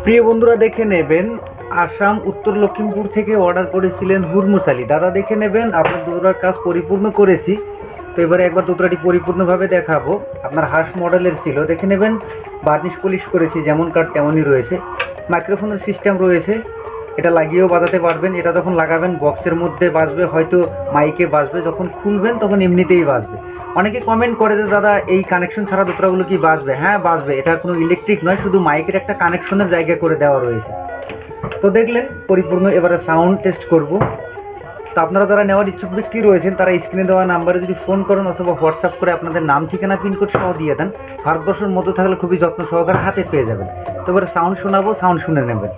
প্রিয় বন্ধুরা, দেখে নেবেন আসাম উত্তর লখিমপুর থেকে অর্ডার করেছিলেন হুরমুস আলী দাদা। দেখে নেবেন আপনার দোতরার কাজ পরিপূর্ণ করেছি। তো এবারে একবার দোতরাটি পরিপূর্ণভাবে দেখাবো। আপনার হাঁস মডেলের ছিল, দেখে নেবেন বার্নিশ পলিশ করেছি, যেমন কাঠ তেমনই রয়েছে। মাইক্রোফোনের সিস্টেম রয়েছে, এটা লাগিয়েও বাজাতে পারবেন। এটা যখন লাগাবেন বক্সের মধ্যে বাজবে, হয়তো মাইকে বাজবে, যখন খুলবেন তখন এমনিতেই বাজবে। অনেকে কমেন্ট করে যে দাদা এই কানেকশন ছাড়া দোতরাগুলো কি বাজবে? হ্যাঁ বাজবে, এটা কোনো ইলেকট্রিক নয়, শুধু মাইকের একটা কানেকশনের জায়গা করে দেওয়া রয়েছে। তো দেখলেন পরিপূর্ণ। এবারে সাউন্ড টেস্ট করব। তো আপনারা যারা নেওয়ার ইচ্ছুক ব্যক্তি রয়েছেন তারা স্ক্রিনে দেওয়া নাম্বারে যদি ফোন করেন অথবা হোয়াটসঅ্যাপ করে আপনাদের নাম, ঠিকানা, পিনকোড সহ দিয়ে দেন, ভারতবর্ষের মধ্যে থাকলে খুবই যত্ন সহকারে হাতে পেয়ে যাবেন। তো এবারে সাউন্ড শোনাবো, সাউন্ড শুনে নেবেন।